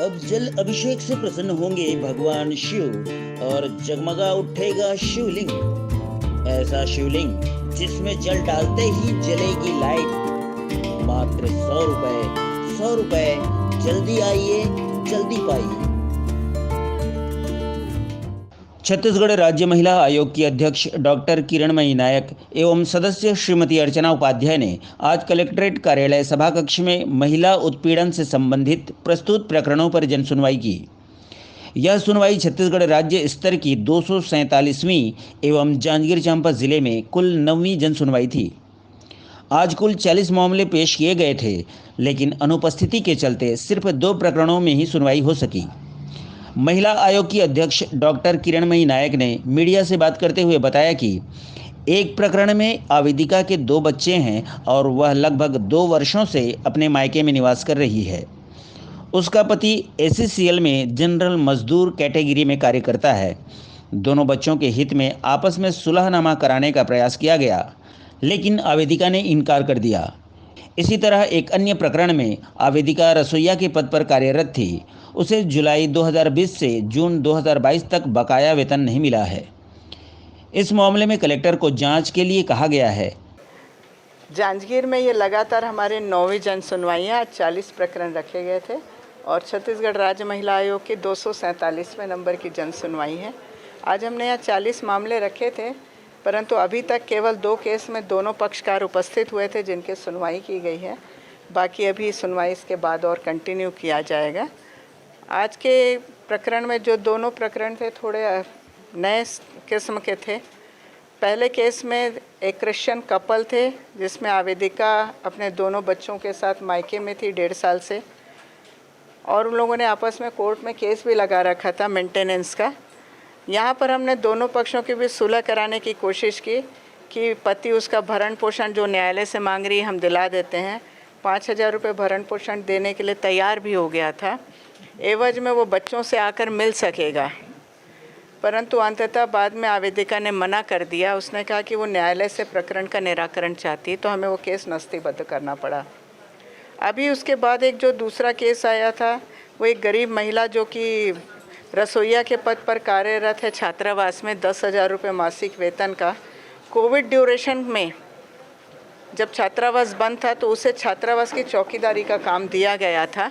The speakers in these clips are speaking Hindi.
अब जल अभिषेक से प्रसन्न होंगे भगवान शिव और जगमगा उठेगा शिवलिंग। ऐसा शिवलिंग जिसमें जल डालते ही जलेगी लाइट। मात्र 100 रुपए, जल्दी आइए, जल्दी पाइए। छत्तीसगढ़ राज्य महिला आयोग की अध्यक्ष डॉक्टर किरणमयी नायक एवं सदस्य श्रीमती अर्चना उपाध्याय ने आज कलेक्ट्रेट कार्यालय सभाकक्ष में महिला उत्पीड़न से संबंधित प्रस्तुत प्रकरणों पर जनसुनवाई की। यह सुनवाई छत्तीसगढ़ राज्य स्तर की 247वीं एवं जांजगीर चांपा जिले में कुल 9वीं जनसुनवाई थी। आज कुल 40 मामले पेश किए गए थे, लेकिन अनुपस्थिति के चलते सिर्फ 2 प्रकरणों में ही सुनवाई हो सकी। महिला आयोग की अध्यक्ष डॉक्टर किरणमयी नायक ने मीडिया से बात करते हुए बताया कि एक प्रकरण में आवेदिका के 2 बच्चे हैं और वह लगभग 2 वर्षों से अपने मायके में निवास कर रही है। उसका पति एससीसीएल में जनरल मजदूर कैटेगरी में कार्य करता है। दोनों बच्चों के हित में आपस में सुलहनामा कराने का प्रयास किया गया, लेकिन आवेदिका ने इनकार कर दिया। इसी तरह एक अन्य प्रकरण में आवेदिका रसोइया के पद पर कार्यरत थी। उसे जुलाई 2020 से जून 2022 तक बकाया वेतन नहीं मिला है। इस मामले में कलेक्टर को जांच के लिए कहा गया है। जांजगीर में ये लगातार हमारे 9वीं जन सुनवाइयाँ, आज 40 प्रकरण रखे गए थे और छत्तीसगढ़ राज्य महिला आयोग की 247वें नंबर की जन सुनवाई है। आज हमने यहाँ 40 मामले रखे थे, परंतु अभी तक केवल 2 केस में दोनों पक्षकार उपस्थित हुए थे जिनकी सुनवाई की गई है। बाकी अभी सुनवाई इसके बाद और कंटिन्यू किया जाएगा। आज के प्रकरण में जो दोनों प्रकरण थे थोड़े नए किस्म के थे। पहले केस में एक क्रिश्चियन कपल थे जिसमें आवेदिका अपने दोनों बच्चों के साथ मायके में थी 1.5 साल से, और उन लोगों ने आपस में कोर्ट में केस भी लगा रखा था मेंटेनेंस का। यहाँ पर हमने दोनों पक्षों की भी सुलह कराने की कोशिश की कि पति उसका भरण पोषण जो न्यायालय से मांग रही है हम दिला देते हैं। 5,000 रुपये भरण पोषण देने के लिए तैयार भी हो गया था, एवज में वो बच्चों से आकर मिल सकेगा। परंतु अंततः बाद में आवेदिका ने मना कर दिया। उसने कहा कि वो न्यायालय से प्रकरण का निराकरण चाहती, तो हमें वो केस नस्तीबद्ध करना पड़ा। अभी उसके बाद एक जो दूसरा केस आया था, वो एक गरीब महिला जो कि रसोइया के पद पर कार्यरत है छात्रावास में, 10,000 रुपये मासिक वेतन का। कोविड ड्यूरेशन में जब छात्रावास बंद था तो उसे छात्रावास की चौकीदारी का काम दिया गया था,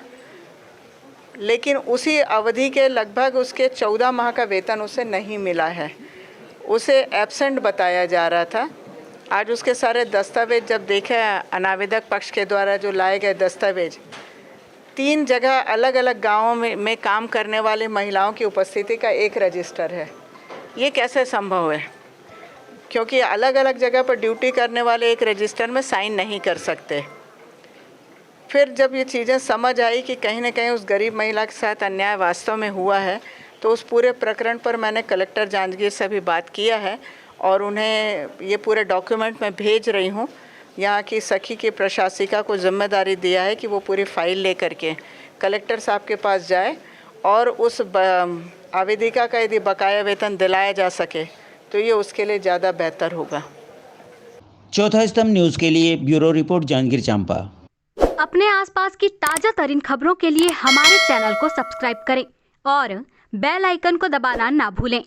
लेकिन उसी अवधि के लगभग उसके 14 माह का वेतन उसे नहीं मिला है। उसे एब्सेंट बताया जा रहा था। आज उसके सारे दस्तावेज जब देखे अनावेदक पक्ष के द्वारा जो लाए गए दस्तावेज, 3 जगह अलग अलग गाँवों में काम करने वाली महिलाओं की उपस्थिति का एक रजिस्टर है। ये कैसे संभव है? क्योंकि अलग अलग जगह पर ड्यूटी करने वाले एक रजिस्टर में साइन नहीं कर सकते। फिर जब ये चीज़ें समझ आई कि कहीं ना कहीं उस गरीब महिला के साथ अन्याय वास्तव में हुआ है, तो उस पूरे प्रकरण पर मैंने कलेक्टर जांजगीर से भी बात किया है और उन्हें ये पूरे डॉक्यूमेंट में भेज रही हूँ। यहाँ की सखी की प्रशासिका को जिम्मेदारी दिया है कि वो पूरी फाइल लेकर के कलेक्टर साहब के पास जाए और उस आवेदिका का यदि बकाया वेतन दिलाया जा सके तो ये उसके लिए ज़्यादा बेहतर होगा। चौथा स्तंभ न्यूज़ के लिए ब्यूरो रिपोर्ट, जांजगीर चांपा। अपने आसपास की ताजा तरीन खबरों के लिए हमारे चैनल को सब्सक्राइब करें और बेल आइकन को दबाना ना भूलें।